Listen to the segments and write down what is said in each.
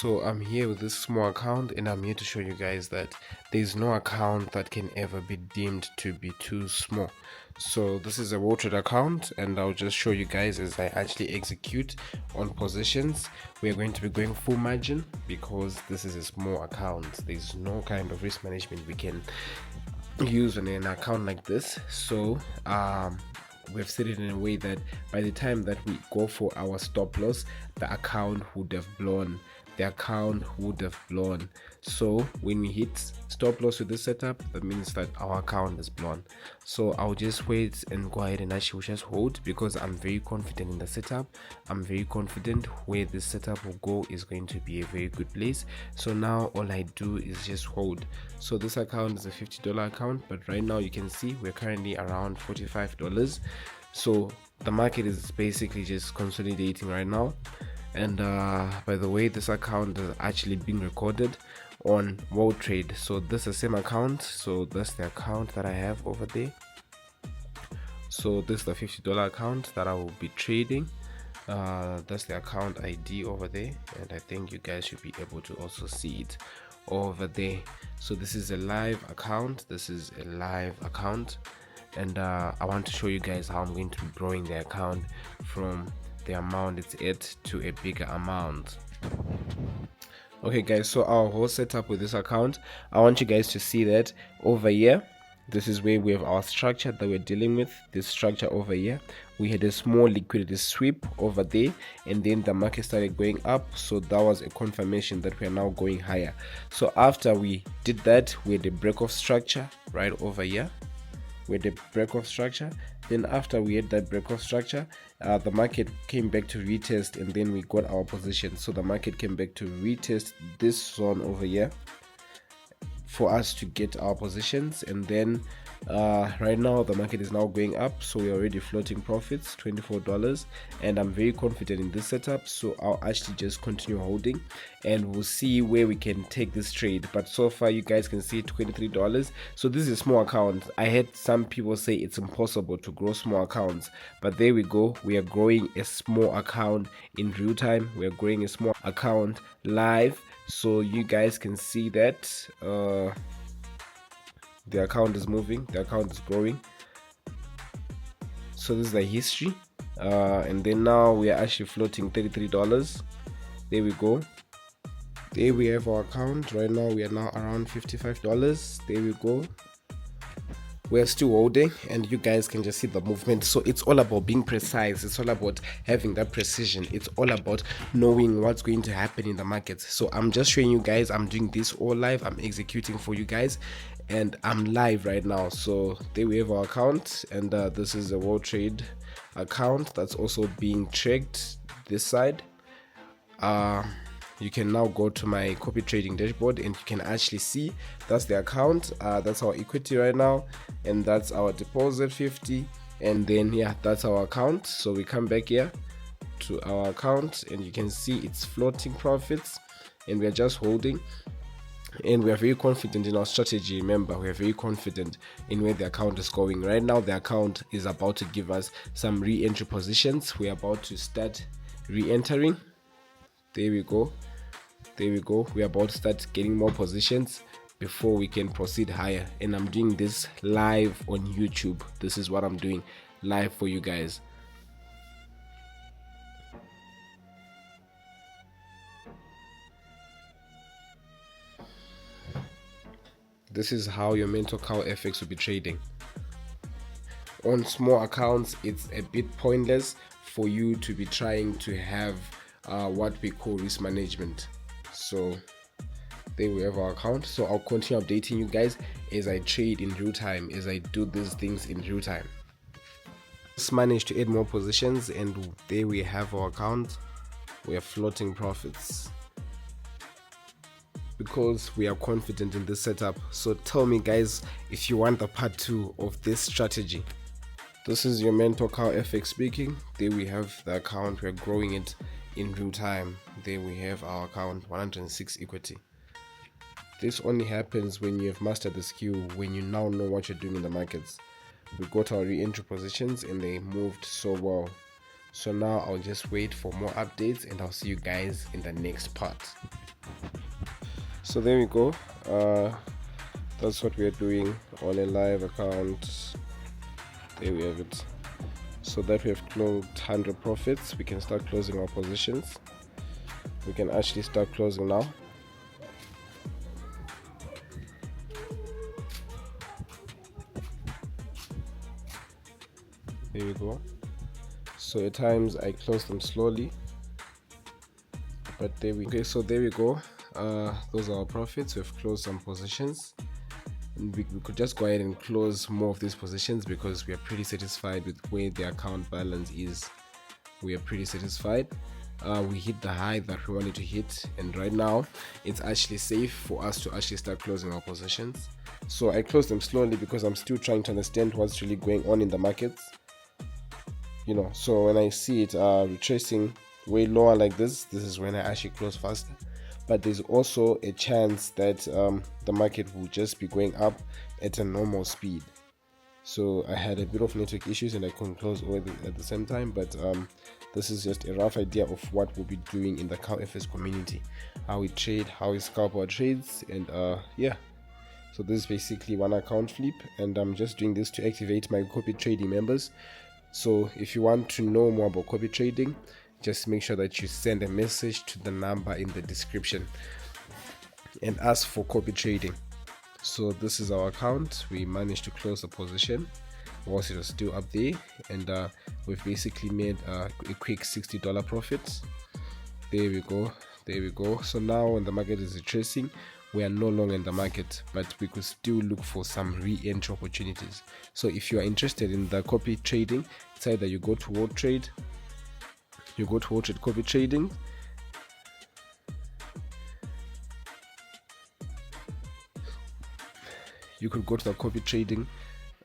So I'm here with this small account, and I'm here to show you guys that there's no account that can ever be deemed to be too small. So this is a trade account, and I'll just show you guys as I actually execute on positions. We are going to be going full margin because this is a small account. There's no kind of risk management we can use on an account like this. So we've set it in a way that by the time that we go for our stop loss, the account would have blown. So when we hit stop loss with this setup, that means that our account is blown. So I'll just wait and go ahead and actually just hold, because I'm very confident in the setup. I'm very confident where this setup will go is going to be a very good place. So now all I do is just hold. So this account is a $50 account, but right now you can see we're currently around $45. So the market is basically just consolidating right now. And by the way, this account is actually being recorded on World Trade. So this is the same account. So that's the account that I have over there. So this is the $50 account that I will be trading. That's the account ID over there, and I think you guys should be able to also see it over there. So this is a live account. And I want to show you guys how I'm going to be growing the account from the amount it's at to a bigger amount. Okay guys, so our whole setup with this account, I want you guys to see that over here, this is where we have our structure that we're dealing with. This structure over here, we had a small liquidity sweep over there, and then the market started going up. So that was a confirmation that we are now going higher. So after we did that, we had a break of structure right over here. Then after we had that break of structure, the market came back to retest, and then we got our position. So the market came back to retest this zone over here for us to get our positions. And then right now the market is now going up, so we're already floating profits, $24, and I'm very confident in this setup. So I'll actually just continue holding, and we'll see where we can take this trade. But so far you guys can see $23. So this is a small account. I had some people say it's impossible to grow small accounts, but there we go. We are growing a small account in real time. We are growing a small account live, so you guys can see that the account is moving, the account is growing. So this is the history, and then now we are actually floating $33. There we go. There we have our account. Right now we are now around $55. There we go. We're still holding, and you guys can just see the movement. So it's all about being precise. It's all about having that precision. It's all about knowing what's going to happen in the markets. So I'm just showing you guys, I'm doing this all live. I'm executing for you guys, and I'm live right now. So there we have our account, and this is a World Trade account that's also being tracked this side. You can now go to my copy trading dashboard, and you can actually see that's the account. That's our equity right now, and that's our deposit 50, and then yeah, that's our account. So we come back here to our account, and you can see it's floating profits, and we are just holding, and we are very confident in our strategy. Remember, we are very confident in where the account is going. Right now the account is about to give us some re-entry positions. We are about to start re-entering. There we go. We're about to start getting more positions before we can proceed higher, and I'm doing this live on YouTube. This is what I'm doing live for you guys. This is how your mental CARLFX will be trading. On small accounts, it's a bit pointless for you to be trying to have what we call risk management. So there we have our account. So I'll continue updating you guys as I trade in real time, as I do these things in real time. Just managed to add more positions, and there we have our account. We are floating profits because we are confident in this setup. So tell me guys if you want the part 2 of this strategy. This is your mentor CARLFX speaking. There we have the account. We're growing it in real time. There we have our account, 106 equity. This only happens when you have mastered the skill, when you now know what you're doing in the markets. We got our re-entry positions, and they moved so well. So now I'll just wait for more updates, and I'll see you guys in the next part. So there we go. That's what we are doing on a live account. There we have it. So that we have closed 100 profits, we can start closing our positions. We can actually start closing now. There we go. So at times I close them slowly, but there we go. Okay, so there we go. Those are our profits. We've closed some positions. We could just go ahead and close more of these positions because we are pretty satisfied with where the account balance is. We are pretty satisfied. We hit the high that we wanted to hit, and right now it's actually safe for us to actually start closing our positions. So I close them slowly because I'm still trying to understand what's really going on in the markets, you know. So when I see it retracing way lower like this is when I actually close faster. But there's also a chance that the market will just be going up at a normal speed. So I had a bit of network issues and I couldn't close all at the same time, but this is just a rough idea of what we'll be doing in the CARLFX community, how we trade, how we scalp our trades, and yeah. So this is basically one account flip, and I'm just doing this to activate my copy trading members. So if you want to know more about copy trading, just make sure that you send a message to the number in the description and ask for copy trading. So this is our account. We managed to close the position whilst it was still up there, and we've basically made a quick $60 profit. There we go, there we go. So now when the market is retracing, we are no longer in the market, but we could still look for some re-entry opportunities. So if you are interested in the copy trading, it's either you go to World Trade, copy trading, you could go to the copy trading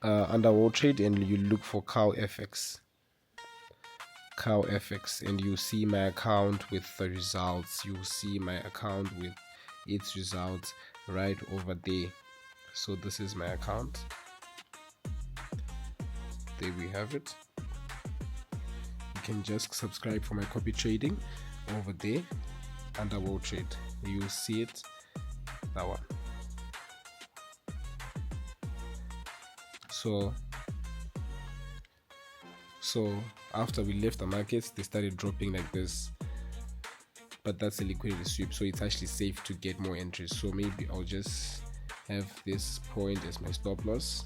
under World Trade, and you look for CARLFX, and you see my account with the results. You see my account with its results right over there. So this is my account. There we have it. You can just subscribe for my copy trading over there under World Trade. You see it, that one. So after we left the markets, they started dropping like this, but that's a liquidity sweep, so it's actually safe to get more entries. So maybe I'll just have this point as my stop loss,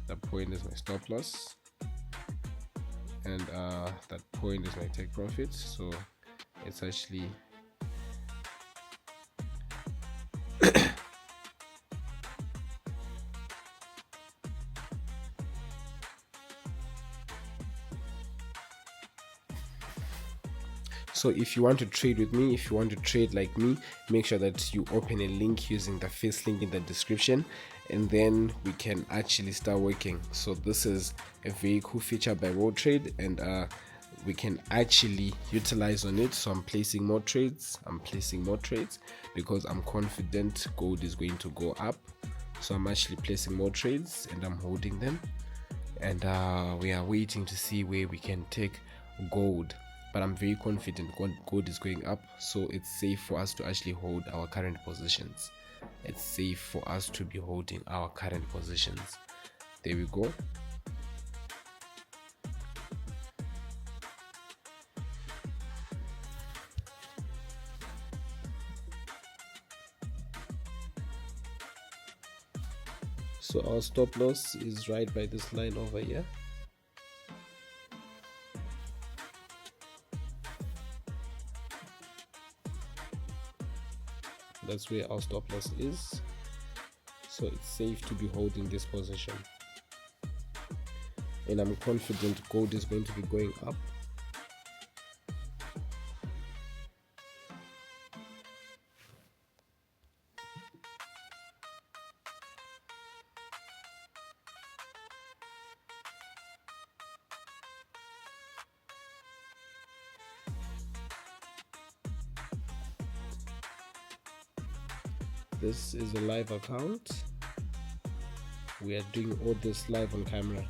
that point is my stop loss, and that point is my take profit. So it's actually so if you want to trade with me, if you want to trade like me, make sure that you open a link using the first link in the description, and then we can actually start working. So this is a very cool feature by World Trade, and we can actually utilize on it. So I'm placing more trades, because I'm confident gold is going to go up. So I'm actually placing more trades and I'm holding them, and we are waiting to see where we can take gold. But I'm very confident gold is going up, so it's safe for us to actually hold our current positions. It's safe for us to be holding our current positions. There we go. So our stop loss is right by this line over here. That's where our stop loss is. So it's safe to be holding this position, and I'm confident gold is going to be going up. This is a live account. We are doing all this live on camera.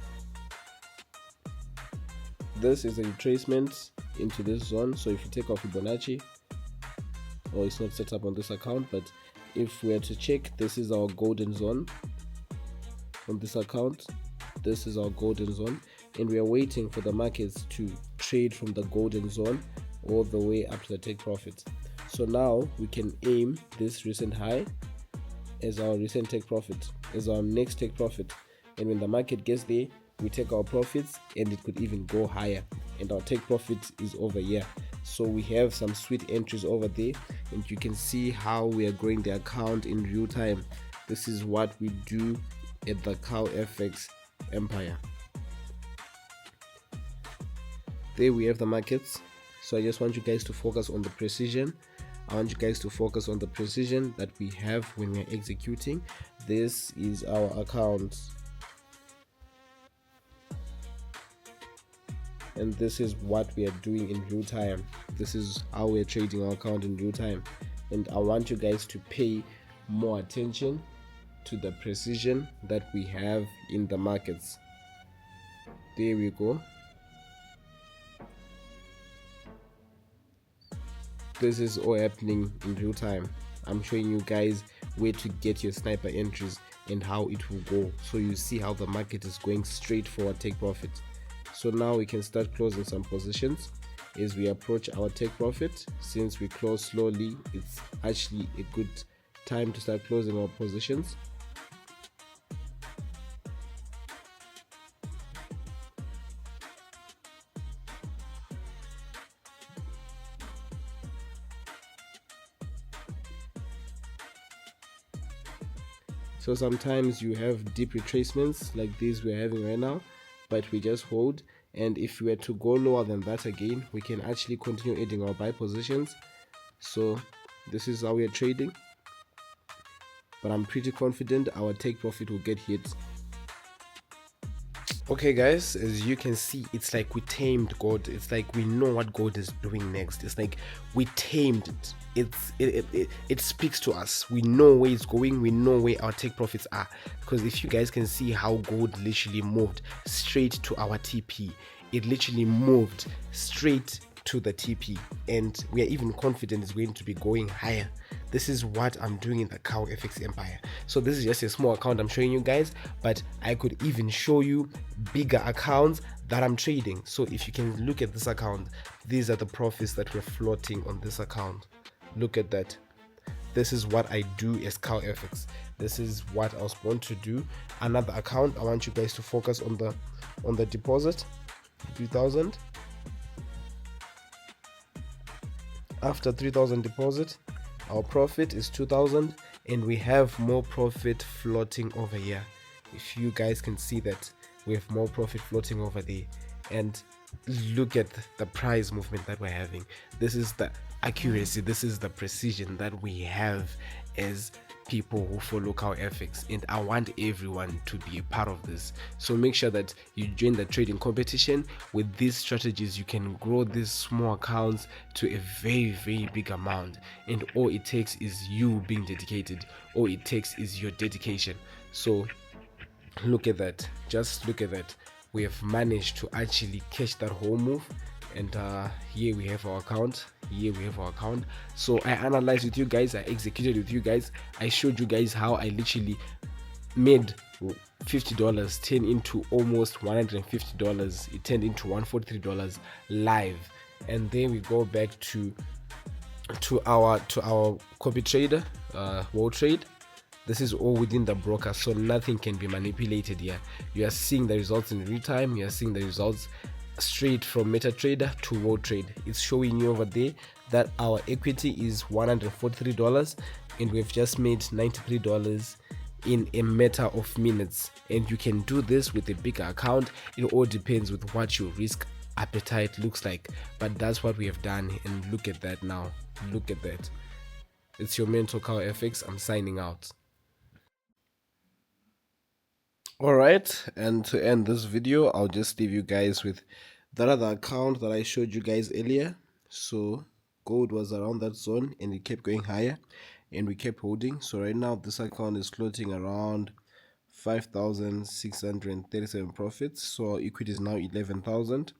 This is a retracement into this zone. So if you take off Fibonacci or it's not set up on this account, but if we are to check, this is our golden zone on this account. This is our golden zone, and we are waiting for the markets to trade from the golden zone all the way up to the take profit. So now we can aim this recent high as our recent take profit, as our next take profit, and when the market gets there, we take our profits, and it could even go higher, and our take profit is over here. So we have some sweet entries over there, and you can see how we are growing the account in real time. This is what we do at the CARLFX empire. There we have the markets. So I just want you guys to focus on the precision. I want you guys to focus on the precision that we have when we're executing. This is our account, and this is what we are doing in real time. This is how we're trading our account in real time, and I want you guys to pay more attention to the precision that we have in the markets. There we go. This is all happening in real time. I'm showing you guys where to get your sniper entries and how it will go, so you see how the market is going straight forward take profit. So now we can start closing some positions as we approach our take profit. Since we close slowly, it's actually a good time to start closing our positions. So sometimes you have deep retracements like these we're having right now, but we just hold, and if we were to go lower than that again, we can actually continue adding our buy positions. So this is how we are trading, but I'm pretty confident our take profit will get hit. Okay guys, as you can see, it's like we tamed gold. It's like we know what gold is doing next. It's like we tamed it. It speaks to us. We know where it's going. We know where our take profits are, because if you guys can see how gold literally moved straight to our TP, it literally moved straight to the TP, and we are even confident it's going to be going higher. This is what I'm doing in the CARLFX empire. So this is just a small account I'm showing you guys, but I could even show you bigger accounts that I'm trading. So if you can look at this account, these are the profits that we're floating on this account. Look at that. This is what I do as CARLFX. This is what I was born to do. Another account, I want you guys to focus on the deposit, 3,000. After 3,000 deposit, our profit is 2,000, and we have more profit floating over here. If you guys can see that, we have more profit floating over there, and look at the price movement that we're having. This is the accuracy, this is the precision that we have as people who follow CARLFX, and I want everyone to be a part of this. So make sure that you join the trading competition. With these strategies, you can grow these small accounts to a very big amount, and all it takes is you being dedicated. All it takes is your dedication. So look at that, just look at that. We have managed to actually catch that whole move, and here we have our account. So I analyzed with you guys, I executed with you guys, I showed you guys how I literally made $50 turn into almost $150. It turned into $143 live. And then we go back to our copy trader, world trade. This is all within the broker, so nothing can be manipulated here. You are seeing the results in real time. You are seeing the results straight from MetaTrader to World Trade. It's showing you over there that our equity is $143, and we've just made $93 in a matter of minutes. And you can do this with a bigger account. It all depends with what your risk appetite looks like, but that's what we have done. And look at that now. Look at that. It's your mentor CARLFX. I'm signing out. Alright, and to end this video, I'll just leave you guys with that other account that I showed you guys earlier. So gold was around that zone, and it kept going higher, and we kept holding. So right now this account is floating around 5,637 profits. So our equity is now 11,000.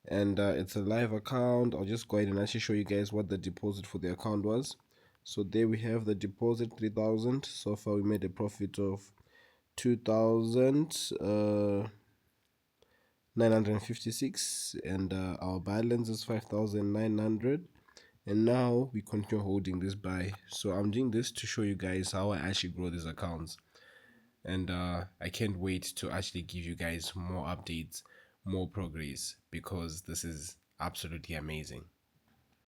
and it's a live account. I'll just go ahead and actually show you guys what the deposit for the account was. So there we have the deposit, 3,000. So far we made a profit of 2,956, and our balance is 5,900. And now we continue holding this buy. So I'm doing this to show you guys how I actually grow these accounts, and I can't wait to actually give you guys more updates, more progress, because this is absolutely amazing.